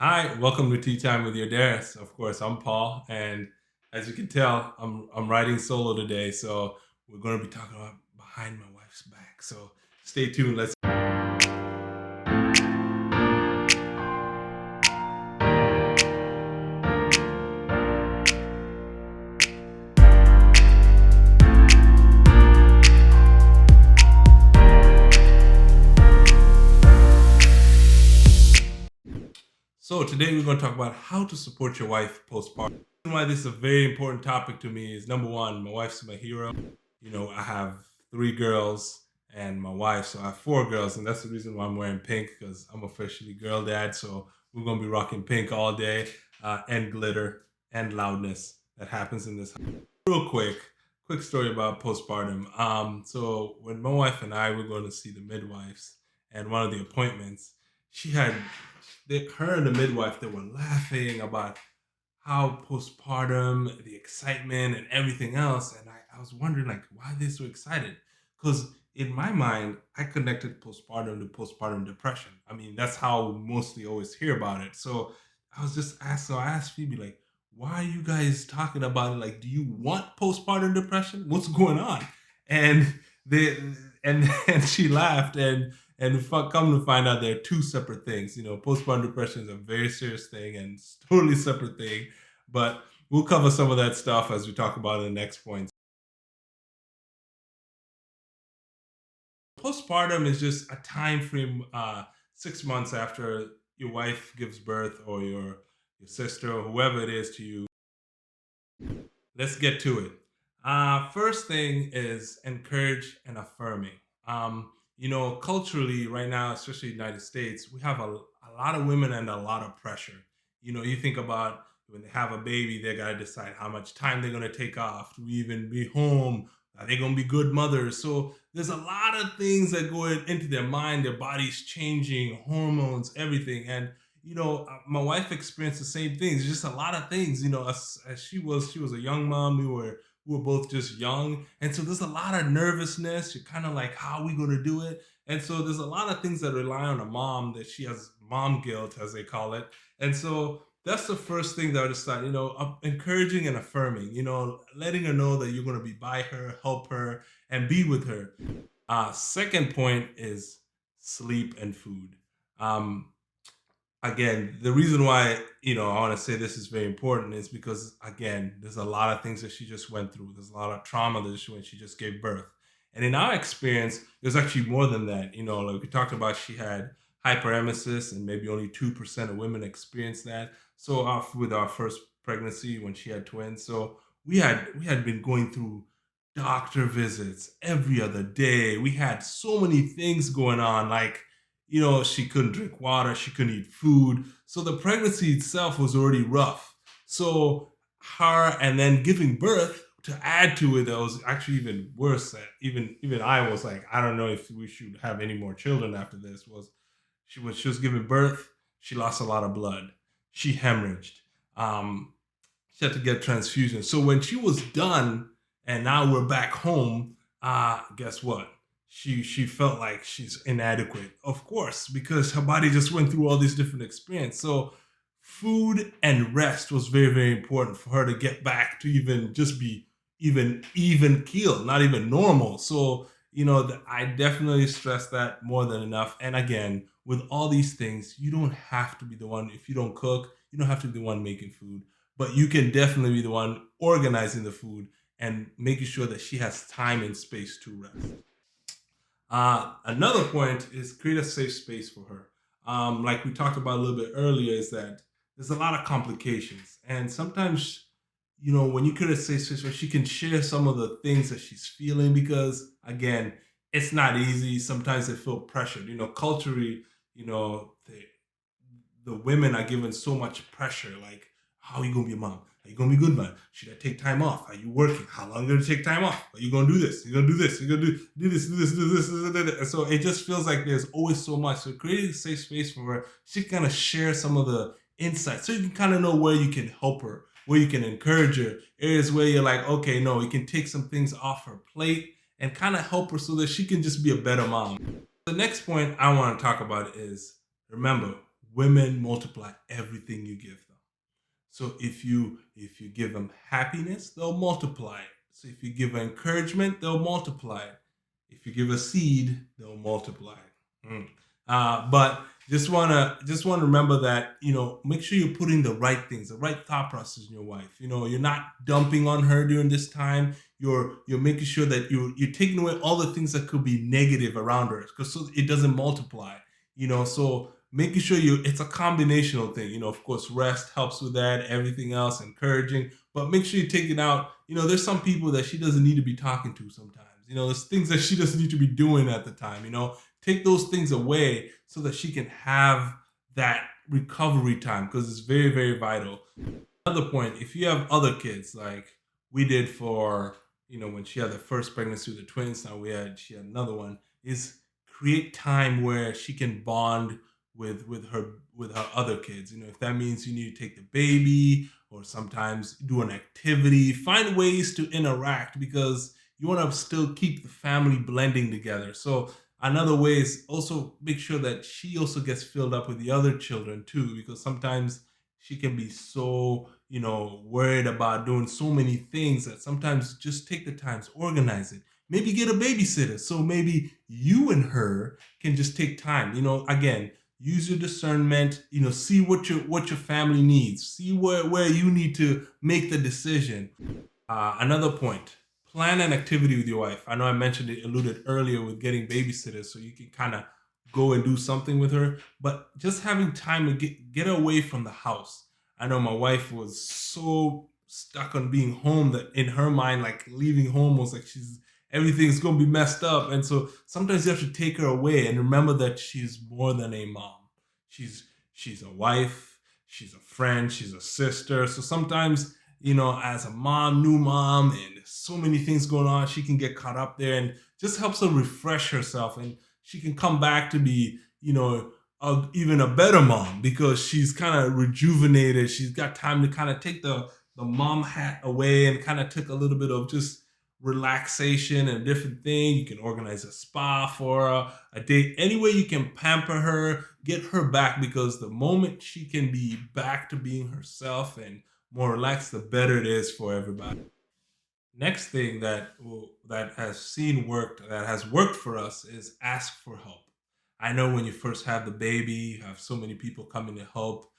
Hi, welcome to Tea Time with your Dares. Of course, I'm Paul, and as you can tell, I'm riding solo today, so we're going to be talking about behind my wife's back. So stay tuned. Let's. So today we're going to talk about how to support your wife postpartum. Why this is a very important topic to me is number one, my wife's my hero. I have three girls and my wife, so I have four girls, and that's the reason why I'm wearing pink because I'm officially girl dad. So we're gonna be rocking pink all day, and glitter and loudness that happens in this house. Real quick story about postpartum. So when my wife and I were going to see the midwives, and one of the appointments, she had her and the midwife, they were laughing about how postpartum, the excitement and everything else. And I was wondering like why they're so excited. Because in my mind, I connected postpartum to postpartum depression. I mean, that's how mostly always hear about it. So I asked Phoebe, like, why are you guys talking about it? Like, do you want postpartum depression? What's going on? And they and she laughed come to find out they're two separate things. Postpartum depression is a very serious thing and it's totally separate thing. But we'll cover some of that stuff as we talk about in the next point. Postpartum is just a time frame, 6 months after your wife gives birth or your sister or whoever it is to you. Let's get to it. First thing is encourage and affirming. Culturally, right now, especially in the United States, we have a lot of women and a lot of pressure. You think about when they have a baby, they got to decide how much time they're going to take off. Do we even be home? Are they going to be good mothers? So there's a lot of things that go into their mind, their body's changing, hormones, everything. And my wife experienced the same things. Just a lot of things. As she was a young mom. We were both just young, and so there's a lot of nervousness. You're kind of like, how are we going to do it? And so there's a lot of things that rely on a mom that she has mom guilt, as they call it. And so that's the first thing that I decided. Encouraging and affirming. Letting her know that you're going to be by her, help her, and be with her. Second point is sleep and food. Um, Again, the reason why I want to say this is very important is because again, there's a lot of things that she just went through. There's a lot of trauma that when she just gave birth, and in our experience, there's actually more than that. Like we talked about, she had hyperemesis, and maybe only 2% of women experience that. So with our first pregnancy, when she had twins, so we had been going through doctor visits every other day. We had so many things going on, like she couldn't drink water, she couldn't eat food. So the pregnancy itself was already rough. So her and then giving birth to add to it, that was actually even worse. That even I was like, I don't know if we should have any more children after this. When she was giving birth, she lost a lot of blood. She hemorrhaged. Um, she had to get transfusion. So when she was done, and now we're back home, guess what? She felt like she's inadequate, of course, because her body just went through all these different experiences. So food and rest was very, very important for her to get back to even just be even keeled, not even normal. So I definitely stress that more than enough. And again, with all these things, you don't have to be the one. If you don't cook, you don't have to be the one making food, but you can definitely be the one organizing the food and making sure that she has time and space to rest. Another point is create a safe space for her. Like we talked about a little bit earlier, is that there's a lot of complications, and sometimes when you create a safe space where she can share some of the things that she's feeling, because again, it's not easy. Sometimes they feel pressured. Culturally, the women are given so much pressure. Like, how are you gonna be a mom? Are you gonna be a good man? Should I take time off? Are you working? How long are you gonna take time off? Are you gonna do this? You're gonna do this. You're gonna do this, do this, do this, do this. And so it just feels like there's always so much. So creating a safe space for her, she can kind of share some of the insights, so you can kind of know where you can help her, where you can encourage her, areas where you're like, okay, no, you can take some things off her plate and kind of help her so that she can just be a better mom. The next point I want to talk about is, remember, women multiply everything you give them. So if you give them happiness, they'll multiply it. So if you give encouragement, they'll multiply it. If you give a seed, they'll multiply it. But just wanna remember that make sure you're putting the right things, the right thought process in your wife. You're not dumping on her during this time. You're making sure that you're taking away all the things that could be negative around her, because so it doesn't multiply. So making sure it's a combinational thing. Of course, rest helps with that, everything else, encouraging, but make sure you take it out. There's some people that she doesn't need to be talking to sometimes. There's things that she doesn't need to be doing at the time. Take those things away so that she can have that recovery time, because it's very, very vital. Another point, if you have other kids like we did for when she had the first pregnancy with the twins, now she had another one, is create time where she can bond with her other kids. If that means you need to take the baby or sometimes do an activity, find ways to interact, because you want to still keep the family blending together. So another way is also make sure that she also gets filled up with the other children too, because sometimes she can be so worried about doing so many things that sometimes just take the time to organize it. Maybe get a babysitter, so maybe you and her can just take time. Again, use your discernment. See what your family needs, see where you need to make the decision. Another point, plan an activity with your wife. I know I mentioned it, alluded earlier, with getting babysitters so you can kind of go and do something with her, but just having time to get away from the house. I know my wife was so stuck on being home that in her mind, like leaving home was like everything's gonna be messed up. And so sometimes you have to take her away and remember that she's more than a mom. She's a wife, she's a friend, she's a sister. So sometimes, as a mom, new mom, and there's so many things going on, she can get caught up there, and just helps her refresh herself, and she can come back to be, even a better mom, because she's kind of rejuvenated. She's got time to kind of take the mom hat away and kind of took a little bit of just relaxation and a different thing. You can organize a spa for her, a date, any way you can pamper her, get her back, because the moment she can be back to being herself and more relaxed, the better it is for everybody. Next thing that has worked for us is ask for help. I know when you first have the baby, you have so many people coming to help.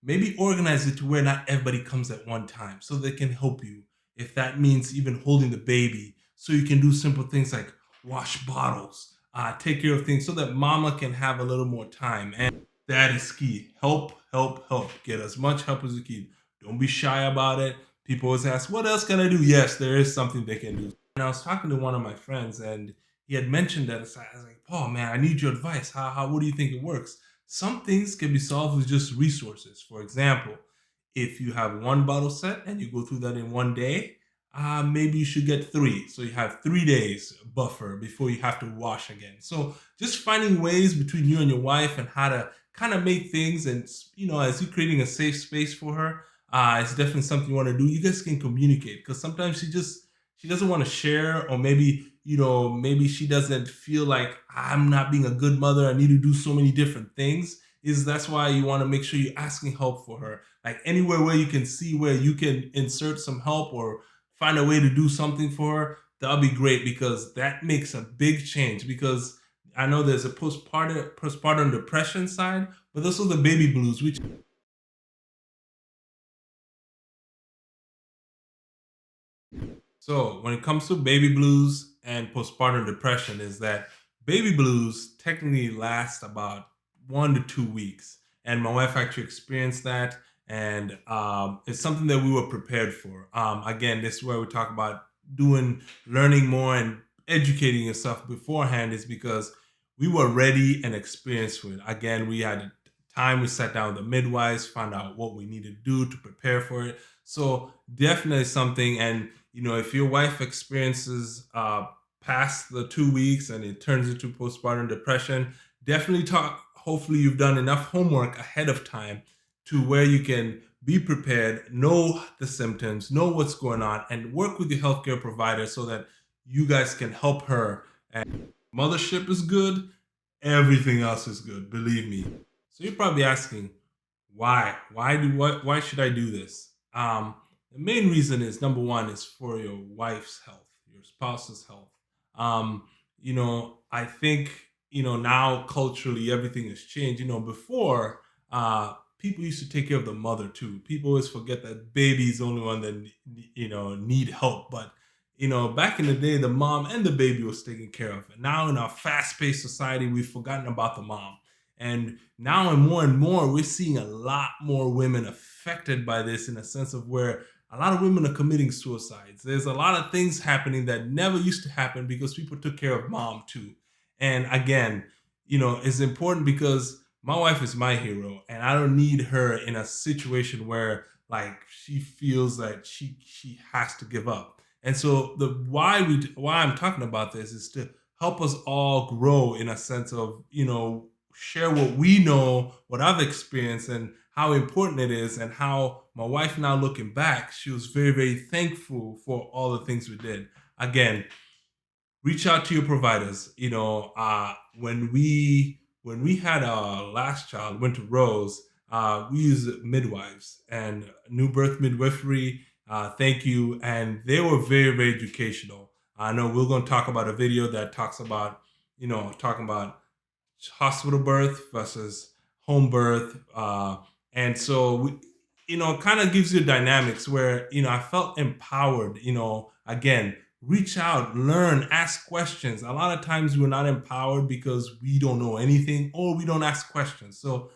Maybe organize it to where not everybody comes at one time, so they can help you. If that means even holding the baby, so you can do simple things like wash bottles, take care of things, so that mama can have a little more time. And that is key. Help, help, help. Get as much help as you can. Don't be shy about it. People always ask, what else can I do? Yes, there is something they can do. And I was talking to one of my friends, and he had mentioned that. So I was like, Paul, man, I need your advice. What do you think it works? Some things can be solved with just resources. For example, if you have one bottle set and you go through that in one day, maybe you should get three. So you have 3 days buffer before you have to wash again. So just finding ways between you and your wife and how to kind of make things, and as you're creating a safe space for her, it's definitely something you want to do. You guys can communicate, because sometimes she doesn't want to share, or maybe she doesn't feel like, I'm not being a good mother, I need to do so many different things. That's why you want to make sure you're asking help for her, like anywhere where you can see where you can insert some help or find a way to do something for her. That'll be great, because that makes a big change. Because I know there's a postpartum depression side, but also the baby blues, which. So when it comes to baby blues and postpartum depression, is that baby blues technically last about 1 to 2 weeks, and my wife actually experienced that, and it's something that we were prepared for. Again, this is where we talk about learning more and educating yourself beforehand, is because we were ready and experienced with it. Again, we had time. We sat down with the midwives, found out what we needed to do to prepare for it. So definitely something. And if your wife experiences past the 2 weeks and it turns into postpartum depression, definitely talk. Hopefully, you've done enough homework ahead of time to where you can be prepared, know the symptoms, know what's going on, and work with your healthcare provider so that you guys can help her. And mothership is good, everything else is good, believe me. So you're probably asking, why? Why should I do this? The main reason is number one is for your wife's health, your spouse's health. Um, I think, now culturally everything has changed. Before, people used to take care of the mother too. People always forget that baby's the only one that need help. But back in the day, the mom and the baby was taken care of. And now in our fast-paced society, we've forgotten about the mom. And now and more, we're seeing a lot more women affected by this in a sense of where a lot of women are committing suicides. There's a lot of things happening that never used to happen because people took care of mom too. And again, it's important because my wife is my hero and I don't need her in a situation where like she feels that she has to give up. And so the why I'm talking about this is to help us all grow in a sense of, share what we know, what I've experienced, and how important it is, and how my wife now looking back, she was very, very thankful for all the things we did. Again, reach out to your providers. When we had our last child, went to Rose, we used midwives and new birth midwifery. Thank you, and they were very, very educational. I know we're going to talk about a video that talks about, talking about hospital birth versus home birth. And so, it kind of gives you dynamics where, I felt empowered, again, reach out, learn, ask questions. A lot of times we're not empowered because we don't know anything or we don't ask questions. So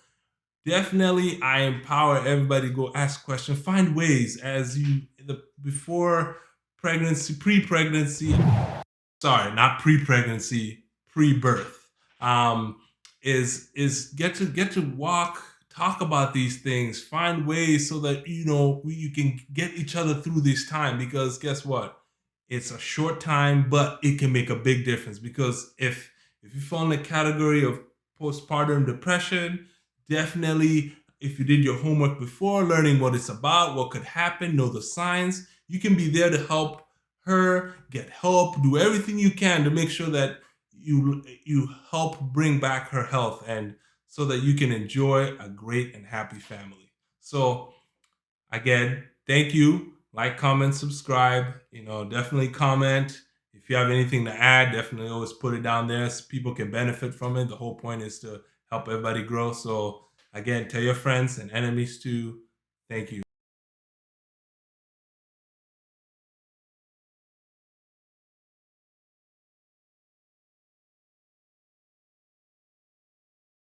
definitely I empower everybody to go ask questions, find ways as before pregnancy, pre-pregnancy, sorry, not pre-pregnancy, pre-birth, um, is get to walk, talk about these things, find ways so that you can get each other through this time. Because guess what? It's a short time, but it can make a big difference. Because if you fall in the category of postpartum depression, definitely if you did your homework before, learning what it's about, what could happen, know the signs, you can be there to help her get help, do everything you can to make sure that you help bring back her health, and so that you can enjoy a great and happy family. So again, thank you. Like, comment, subscribe. Definitely comment. If you have anything to add, definitely always put it down there so people can benefit from it. The whole point is to help everybody grow. So again, tell your friends and enemies too. Thank you.